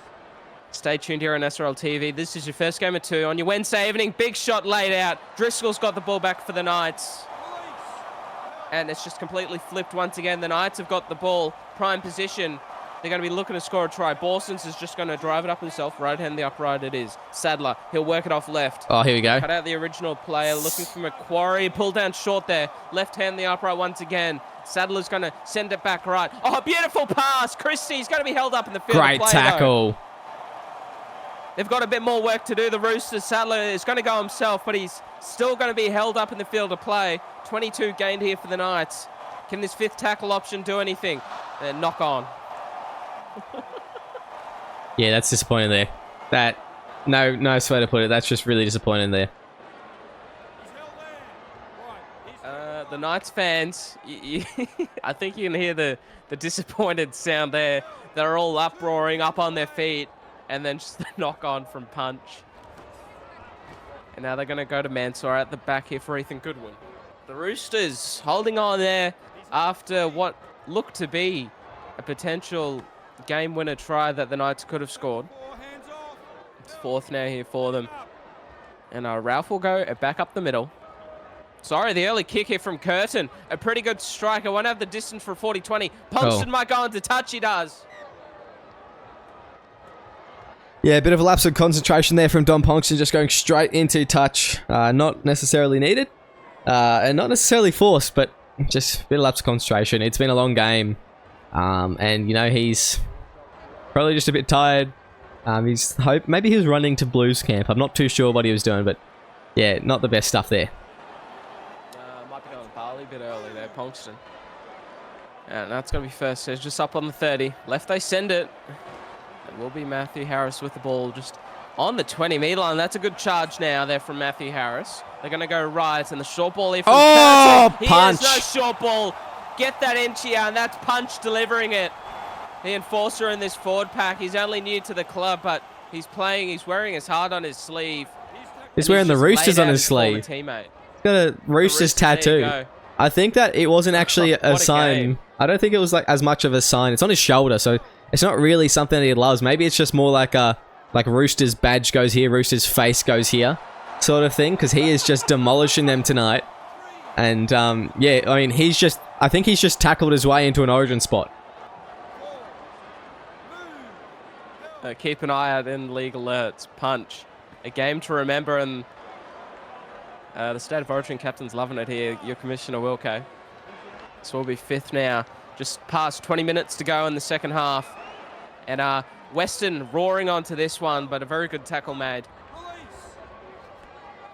Stay tuned here on SRL TV. This is your first game of 2 on your Wednesday evening. Big shot laid out. Driscoll's got the ball back for the Knights. And it's just completely flipped once again. The Knights have got the ball, prime position. They're going to be looking to score a try. Borsons is just going to drive it up himself. Right hand, the upright it is. Sadler, he'll work it off left. Oh, here we go. Cut out the original player, looking for Macquarie. Pull down short there. Left hand, the upright once again. Sadler's going to send it back right. Oh, beautiful pass. Christie's going to be held up in the field. Great tackle. They've got a bit more work to do. The Roosters, Sadler is going to go himself, but he's still going to be held up in the field of play. 22 gained here for the Knights. Can this 5th tackle option do anything? Knock on. Yeah, that's disappointing there. That, no way to put it. That's just really disappointing there. The Knights fans, I think you can hear the disappointed sound there. They're all uproaring, up on their feet. And then just the knock on from Punch. And now they're going to go to Mansour at the back here for Ethan Goodwin. The Roosters holding on there after what looked to be a potential game winner try that the Knights could have scored. It's 4th now here for them. And Ralph will go back up the middle. Sorry, the early kick here from Curtin. A pretty good strike. I won't have the distance for 40-20. Punxston might go into touch. He does. Yeah, a bit of a lapse of concentration there from Dom Punxston, just going straight into touch. Not necessarily needed, and not necessarily forced, but just a bit of lapse of concentration. It's been a long game, and you know, he's probably just a bit tired. Maybe he was running to Blues camp. I'm not too sure what he was doing, but yeah, not the best stuff there. Might be going Barley a bit early there, Punxston. And that's going to be first. So it's just up on the 30. Left they send it. It will be Matthew Harris with the ball just on the 20-meter line. That's a good charge now there from Matthew Harris. They're going to go right, and the short ball here from Curtin. Punch. He has no short ball. Get that inch here, and that's Punch delivering it. The enforcer in this forward pack. He's only new to the club, but he's playing. He's wearing his heart on his sleeve. He's wearing the Roosters on his sleeve. Teammate. He's got a Roosters tattoo. I think that it wasn't actually a sign. I don't think it was like as much of a sign. It's on his shoulder, so it's not really something that he loves. Maybe it's just more like a Roosters badge goes here, Roosters face goes here sort of thing, because he is just demolishing them tonight. And yeah, I mean, I think he's just tackled his way into an origin spot. Keep an eye out in league alerts. Punch. A game to remember, and the State of Origin captain's loving it here. Your Commissioner Wilco. So we'll be 5th now. Just past 20 minutes to go in the second half. And Western roaring onto this one, but a very good tackle made.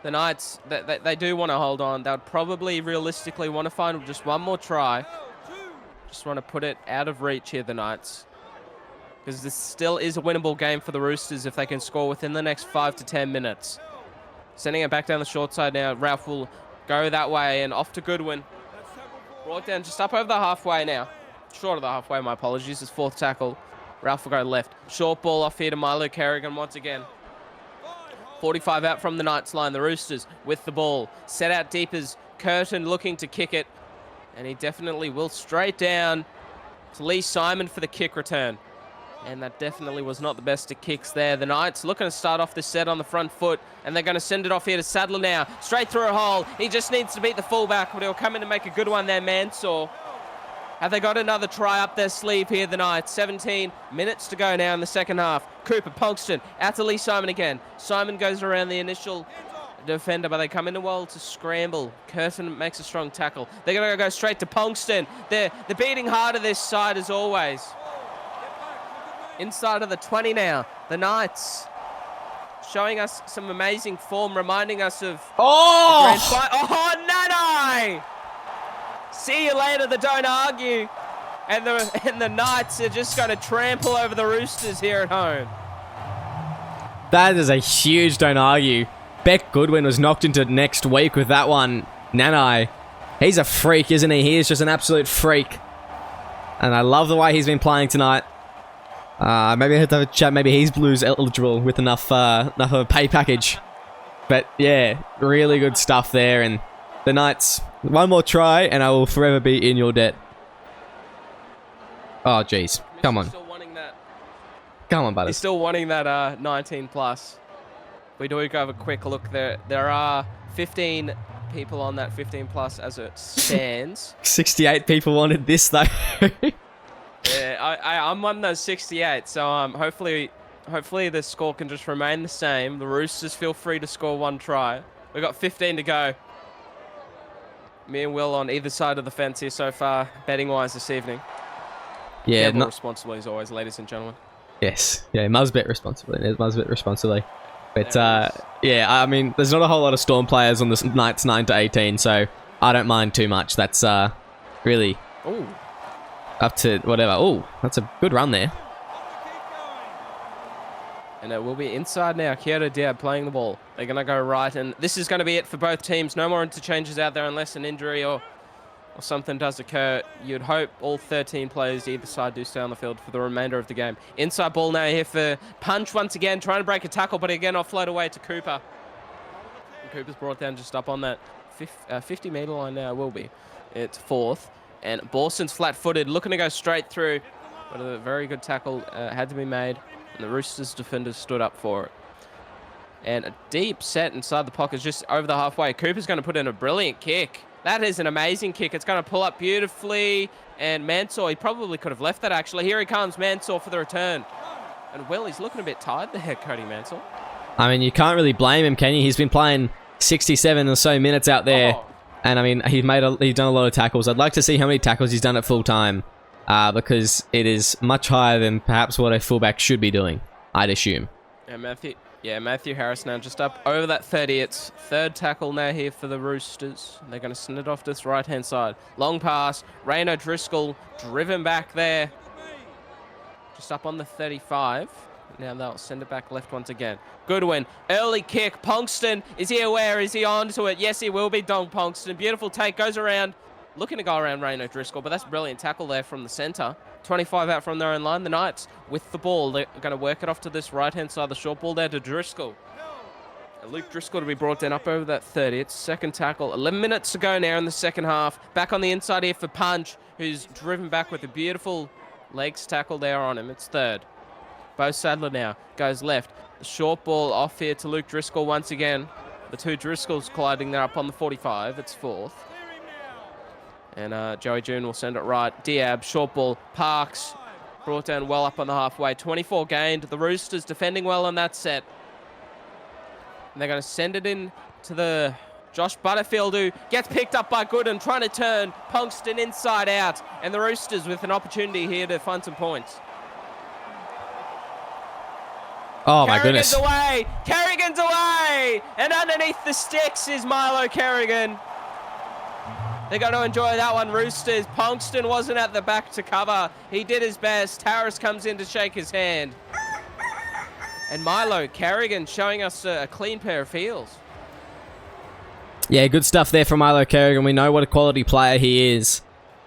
The Knights, they do want to hold on. They would probably realistically want to find just one more try. Just want to put it out of reach here, the Knights. Because this still is a winnable game for the Roosters if they can score within the next 5 to 10 minutes. Sending it back down the short side now. Ralph will go that way and off to Goodwin. Brought down just up over the halfway now. Short of the halfway, my apologies. His 4th tackle. Ralph will go left. Short ball off here to Milo Kerrigan once again. 45 out from the Knights line. The Roosters with the ball. Set out deep as Curtin looking to kick it. And he definitely will straight down to Lee Simon for the kick return. And that definitely was not the best of kicks there. The Knights looking to start off the set on the front foot. And they're going to send it off here to Sadler now. Straight through a hole. He just needs to beat the fullback, but he'll come in and make a good one there, Mansour. Have they got another try up their sleeve here, the Knights? 17 minutes to go now in the second half. Cooper, Punxston, out to Lee Simon again. Simon goes around the initial defender, but they come in well to scramble. Curtin makes a strong tackle. They're going to go straight to Punxston. They're beating hard of this side as always. Inside of the 20 now. The Knights showing us some amazing form, reminding us of... Oh! Nanai! See you later, the don't argue. And the Knights are just going to trample over the Roosters here at home. That is a huge don't argue. Beck Goodwin was knocked into next week with that one. Nanai, he's a freak, isn't he? He is just an absolute freak. And I love the way he's been playing tonight. Maybe I have to have a chat. Maybe he's Blues eligible with enough of a pay package. But yeah, really good stuff there. And the Knights, one more try and I will forever be in your debt. Oh, jeez. Come on. Still wanting that. Come on, buddy. He's still wanting that 19 plus. We do go have a quick look there. There are 15 people on that 15 plus as it stands. 68 people wanted this, though. Yeah, I'm one of those 68. So hopefully the score can just remain the same. The Roosters feel free to score one try. We've got 15 to go. Me and Will on either side of the fence here so far, betting-wise this evening. Yeah, Gamble responsibly as always, ladies and gentlemen. Yes, yeah, must bet responsibly. Must bet responsibly. But yeah, I mean, there's not a whole lot of Storm players on the Knights 9 to 18, so I don't mind too much. That's really up to whatever. Oh, that's a good run there. And it will be inside now. Kyoto Diab playing the ball. They're going to go right, and this is going to be it for both teams. No more interchanges out there unless an injury or something does occur. You'd hope all 13 players either side do stay on the field for the remainder of the game. Inside ball now here for Punch once again, trying to break a tackle, but again offload away to Cooper. And Cooper's brought down just up on that 50-metre line now. Will be. It's fourth. And Borson's flat-footed, looking to go straight through. But a very good tackle had to be made. And the Roosters defenders stood up for it. And a deep set inside the pocket, just over the halfway. Cooper's going to put in a brilliant kick. That is an amazing kick. It's going to pull up beautifully. And Mansour, he probably could have left that, actually. Here he comes, Mansour for the return. And Will, he's looking a bit tired there, Cody Mansour. I mean, you can't really blame him, can you? He's been playing 67 or so minutes out there. Oh. And I mean, he's done a lot of tackles. I'd like to see how many tackles he's done at full time. Because it is much higher than perhaps what a fullback should be doing, I'd assume. Matthew Harris now just up over that 30. It's third tackle now here for the Roosters. They're going to send it off this right-hand side. Long pass. Rain O'Driscoll driven back there. Just up on the 35. Now they'll send it back left once again. Goodwin. Early kick. Ponkston. Is he aware? Is he on to it? Yes, he will be, Don Ponkston. Beautiful take. Goes around. Looking to go around Rain O'Driscoll, but that's a brilliant tackle there from the centre. 25 out from their own line. The Knights with the ball. They're going to work it off to this right-hand side. The short ball there to Driscoll. And Luke Driscoll to be brought down up over that 30. It's second tackle. 11 minutes to go now in the second half. Back on the inside here for Punch, who's driven back with a beautiful legs tackle there on him. It's third. Bo Sadler now goes left. The short ball off here to Luke Driscoll once again. The two Driscolls colliding there up on the 45. It's fourth. And Joey June will send it right. Diab, short ball, Parks, brought down well up on the halfway. 24 gained. The Roosters defending well on that set. And they're going to send it in to the Josh Butterfield, who gets picked up by Gooden, trying to turn Punkston inside out. And the Roosters with an opportunity here to find some points. Oh, my goodness. Away. Kerrigan's away. And underneath the sticks is Milo Kerrigan. They're going to enjoy that one, Roosters. Ponkston wasn't at the back to cover. He did his best. Harris comes in to shake his hand. And Milo Kerrigan showing us a clean pair of heels. Yeah, good stuff there from Milo Kerrigan. We know what a quality player he is.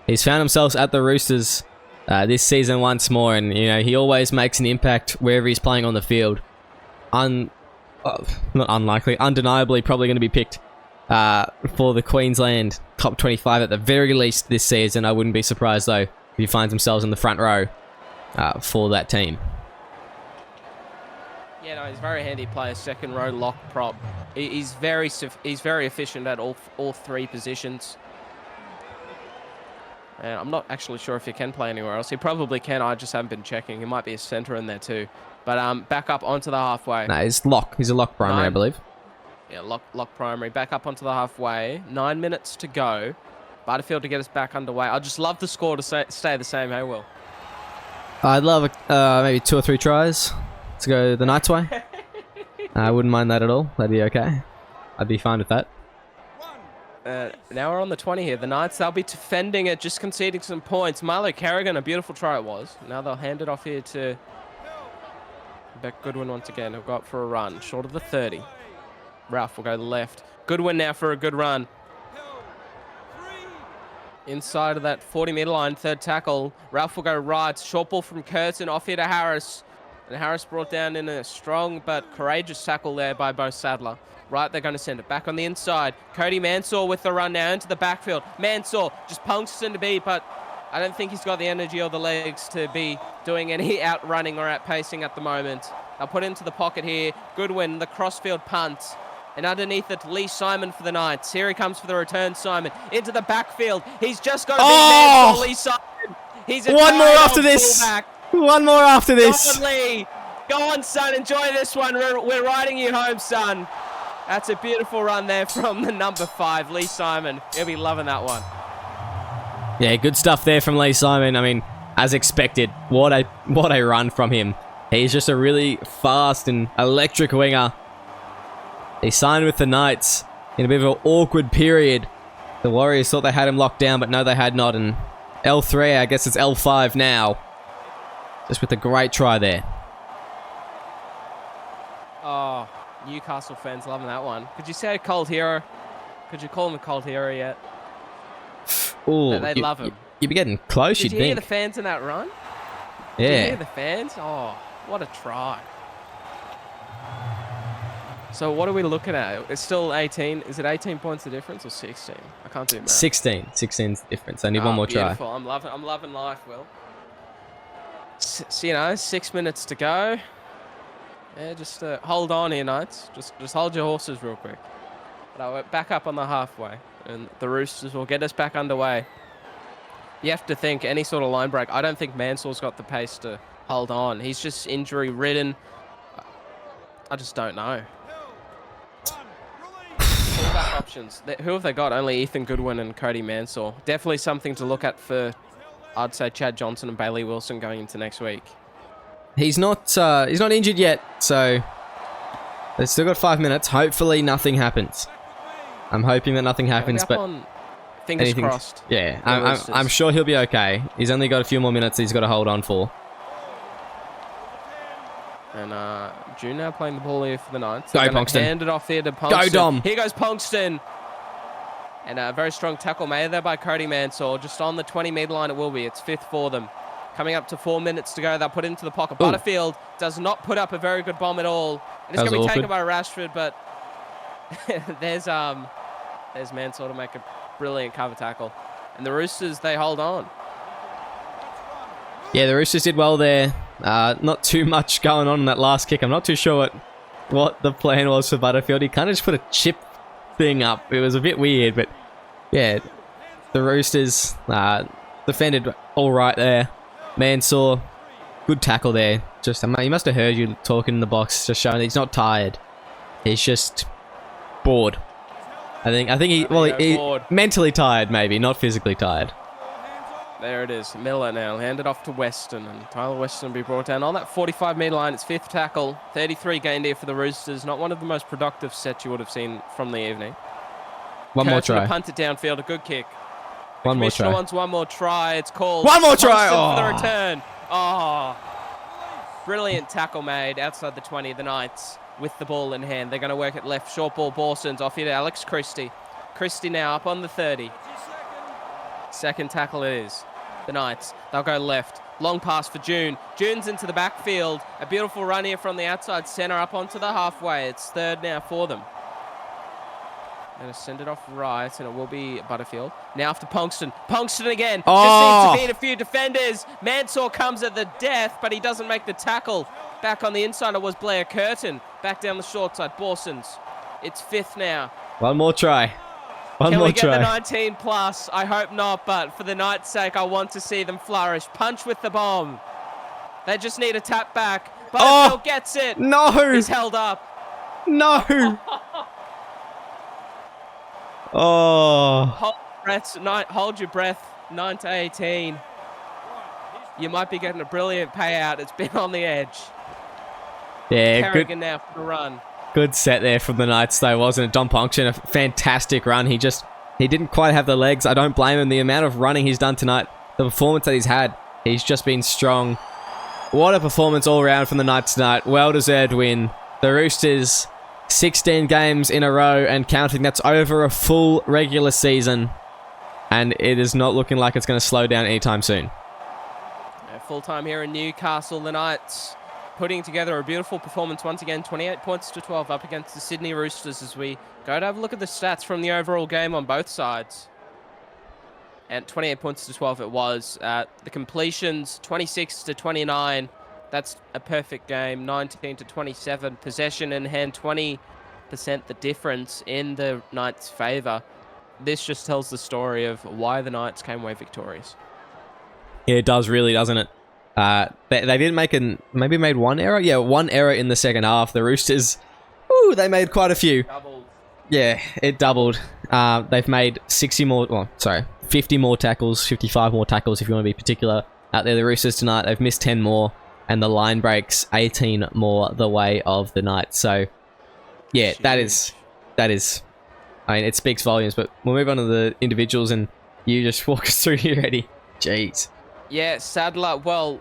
He's found himself at the Roosters this season once more. And, you know, he always makes an impact wherever he's playing on the field. Not unlikely. Undeniably probably going to be picked for the Queensland top 25 at the very least this season. I wouldn't be surprised, though, if he finds himself in the front row for that team. Yeah, no, he's a very handy player. Second row lock prop. He's very efficient at all three positions. And I'm not actually sure if he can play anywhere else. He probably can. I just haven't been checking. He might be a centre in there too. But back up onto the halfway. No, he's lock. He's a lock primary, I believe. Yeah, lock primary. Back up onto the halfway. 9 minutes to go. Butterfield to get us back underway. I'd just love the score to stay the same, hey, Will? I'd love maybe 2 or 3 tries to go the Knights' way. I wouldn't mind that at all. That'd be okay. I'd be fine with that. Now we're on the 20 here. The Knights, they'll be defending it, just conceding some points. Milo Carrigan, a beautiful try it was. Now they'll hand it off here to Beck Goodwin once again. He'll go up for a run, short of the 30. Ralph will go left. Goodwin now for a good run. Inside of that 40-meter line, third tackle. Ralph will go right. Short ball from Curtin, off here to Harris. And Harris brought down in a strong but courageous tackle there by Bo Sadler. Right, they're going to send it back on the inside. Cody Mansour with the run now into the backfield. Mansour just punks into beat, but I don't think he's got the energy or the legs to be doing any outrunning or outpacing at the moment. They'll put it into the pocket here. Goodwin, the crossfield punt. And underneath it, Lee Simon for the Knights. Here he comes for the return, Simon. Into the backfield. He's just got to beat Mansour, Lee Simon. He's a one more after this. Fullback. One more after this. Go on, Lee. Go on, son. Enjoy this one. We're riding you home, son. That's a beautiful run there from the number 5, Lee Simon. He'll be loving that one. Yeah, good stuff there from Lee Simon. I mean, as expected, what a run from him. He's just a really fast and electric winger. He signed with the Knights in a bit of an awkward period. The Warriors thought they had him locked down, but no, they had not. And L3, I guess it's L5 now. Just with a great try there. Oh, Newcastle fans loving that one. Could you say a cold hero? Could you call him a cold hero yet? Ooh, They love him. You'd be getting close, Did you'd you hear think. the fans in that run? Yeah. Did you hear the fans? Oh, what a try. So what are we looking at? It's still 18. Is it 18 points of difference or 16? I can't do math. 16. 16's the difference. I need one more beautiful. try. I'm loving life, Will. So, 6 minutes to go. Yeah, just hold on here, Knights. Just hold your horses real quick. But I went back up on the halfway, and the Roosters will get us back underway. You have to think any sort of line break. I don't think Mansour's got the pace to hold on. He's just injury-ridden. I just don't know. Fullback options. Who have they got? Only Ethan Goodwin and Cody Mansour. Definitely something to look at for, I'd say, Chad Johnson and Bailey Wilson going into next week. He's not injured yet, so they've still got 5 minutes. Hopefully nothing happens. I'm hoping that nothing happens, but fingers crossed. Yeah, I'm sure he'll be okay. He's only got a few more minutes he's got to hold on for. And June now playing the ball here for the Knights. Go, Ponkston. Hand it off here to Ponkston. Go, Dom. Here goes Ponkston. And a very strong tackle made there by Cody Mansour. Just on the 20-meter line it will be. It's 5th for them. Coming up to 4 minutes to go. They'll put it into the pocket. Ooh. Butterfield does not put up a very good bomb at all. And it's going to be taken by Rashford, but there's Mansour to make a brilliant cover tackle. And the Roosters, they hold on. Yeah, the Roosters did well there. Not too much going on in that last kick. I'm not too sure what the plan was for Butterfield. He kind of just put a chip thing up. It was a bit weird, but yeah, the Roosters defended all right there. Mansour, good tackle there. Just, he must have heard you talking in the box, just showing that he's not tired. He's just bored. I think he's mentally tired, maybe, not physically tired. There it is. Miller now handed off to Weston, and Tyler Weston will be brought down on that 45-meter line. It's 5th tackle. 33 gained here for the Roosters. Not one of the most productive sets you would have seen from the evening. One more try. Punt it downfield. A good kick. One more try. Wants one more try. It's called. One more try. For the return. Oh, brilliant tackle made outside the 20. The Knights with the ball in hand. They're going to work it left. Short ball. Borson's off here to Alex Christie. Christie now up on the 30. Second tackle it is. The Knights. They'll go left. Long pass for June. June's into the backfield. A beautiful run here from the outside centre up onto the halfway. It's 3rd now for them. Going to send it off right, and it will be Butterfield. Now after Ponkston. Ponkston again. Oh. Just needs to beat a few defenders. Mansour comes at the death, but he doesn't make the tackle. Back on the inside, it was Blair Curtin. Back down the short side. Borsons. It's 5th now. One more try. One Can more we get try. the 19 plus? I hope not, but for the Knights' sake, I want to see them flourish. Punch with the bomb. They just need a tap back. Butterfield gets it. No. He's held up. No. Oh. Hold your breath. 9 to 18. You might be getting a brilliant payout. It's been on the edge. Yeah, Carrigan now for the run. Good set there from the Knights, though, wasn't it? Dom Ponkston, a fantastic run. He He didn't quite have the legs. I don't blame him. The amount of running he's done tonight, the performance that he's had, he's just been strong. What a performance all around from the Knights tonight. Well-deserved win. The Roosters, 16 games in a row and counting. That's over a full regular season. And it is not looking like it's going to slow down anytime soon. Full time here in Newcastle. The Knights putting together a beautiful performance once again. 28 points to 12 up against the Sydney Roosters as we go to have a look at the stats from the overall game on both sides. And 28 points to 12 it was. The completions, 26 to 29. That's a perfect game. 19 to 27. Possession in hand, 20% the difference in the Knights' favour. This just tells the story of why the Knights came away victorious. Yeah, it does really, doesn't it? They didn't make maybe made one error? Yeah, one error in the second half. The Roosters, ooh, they made quite a few. Doubled. Yeah, it doubled. They've made 50 more tackles, 55 more tackles if you want to be particular out there. The Roosters tonight, they've missed 10 more, and the line breaks 18 more the way of the Knights. So, yeah, that is, I mean, it speaks volumes, but we'll move on to the individuals, and you just walk us through here, Eddie. Jeez. Yeah, Sadler, well,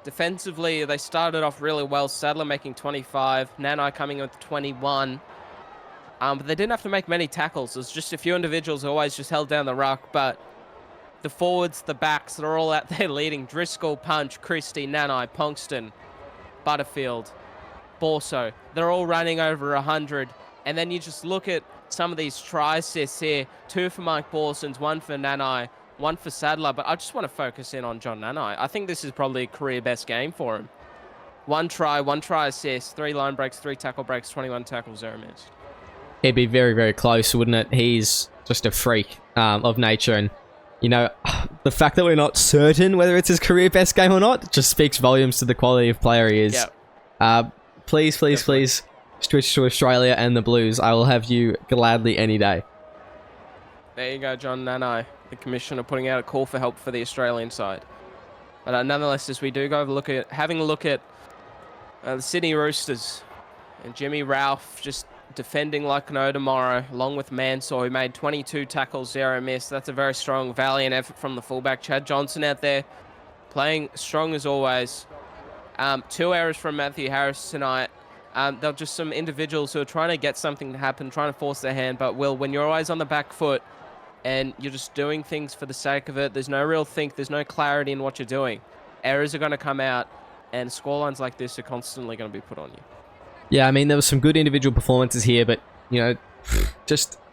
defensively, they started off really well. Sadler making 25, Nanai coming with 21. But they didn't have to make many tackles. It was just a few individuals who always just held down the ruck. But the forwards, the backs, they're all out there leading. Driscoll, Punch, Christie, Nanai, Ponkston, Butterfield, Borso. They're all running over 100. And then you just look at some of these try assists here. 2 for Mike Borsons, 1 for Nanai, 1 for Sadler. But I just want to focus in on John Nanai. I think this is probably a career best game for him. 1 try assist, 3 line breaks, 3 tackle breaks, 21 tackles, 0 missed. It'd be very, very close, wouldn't it? He's just a freak of nature. And, you know, the fact that we're not certain whether it's his career best game or not just speaks volumes to the quality of player he is. Yep. Please switch to Australia and the Blues. I will have you gladly any day. There you go, John Nanai, the commissioner, putting out a call for help for the Australian side. But nonetheless, as we do go having a look at the Sydney Roosters and Jimmy Ralph just defending like no tomorrow, along with Mansour, who made 22 tackles, 0 miss. That's a very strong, valiant effort from the fullback. Chad Johnson out there playing strong as always. 2 errors from Matthew Harris tonight. They're just some individuals who are trying to get something to happen, trying to force their hand. But, Will, when you're always on the back foot and you're just doing things for the sake of it, there's no real think, there's no clarity in what you're doing. Errors are going to come out, and scorelines like this are constantly going to be put on you. Yeah, I mean, there was some good individual performances here, but, you know,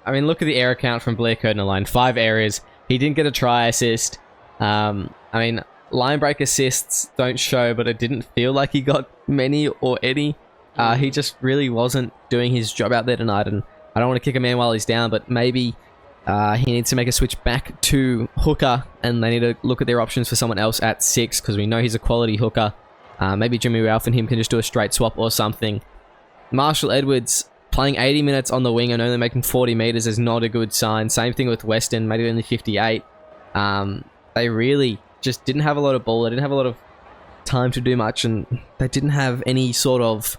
look at the error count from Blair Curtin alone. 5 errors. He didn't get a try assist. I mean, line break assists don't show, but it didn't feel like he got many or any. He just really wasn't doing his job out there tonight, and I don't want to kick a man while he's down, but maybe he needs to make a switch back to hooker, and they need to look at their options for someone else at 6, because we know he's a quality hooker. Maybe Jimmy Ralph and him can just do a straight swap or something. Marshall Edwards playing 80 minutes on the wing and only making 40 meters is not a good sign. Same thing with Weston, maybe only 58. They really just didn't have a lot of ball. They didn't have a lot of time to do much, and they didn't have any sort of,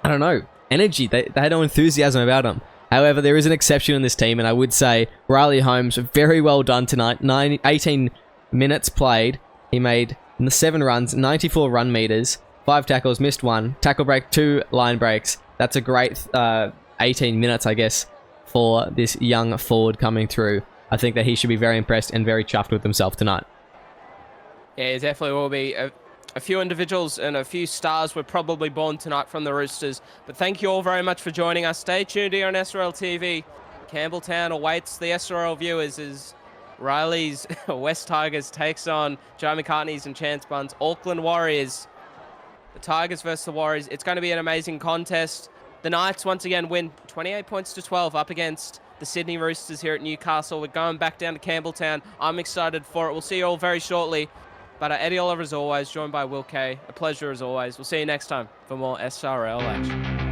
I don't know, energy. They had no enthusiasm about them. However, there is an exception in this team, and I would say Riley Holmes, very well done tonight. 18 minutes played. He made 7 runs, 94 run meters, 5 tackles, missed 1, tackle break, 2 line breaks. That's a great 18 minutes, I guess, for this young forward coming through. I think that he should be very impressed and very chuffed with himself tonight. Yeah, it definitely will be. A few individuals and a few stars were probably born tonight from the Roosters. But thank you all very much for joining us. Stay tuned here on SRL TV. Campbelltown awaits the SRL viewers as Riley's West Tigers takes on Joe McCartney's and Chance Bunn's Auckland Warriors. The Tigers versus the Warriors. It's going to be an amazing contest. The Knights once again win 28 points to 12 up against the Sydney Roosters here at Newcastle. We're going back down to Campbelltown. I'm excited for it. We'll see you all very shortly. But Eddie Oliver as always, joined by Will Kay. A pleasure as always. We'll see you next time for more SRL action.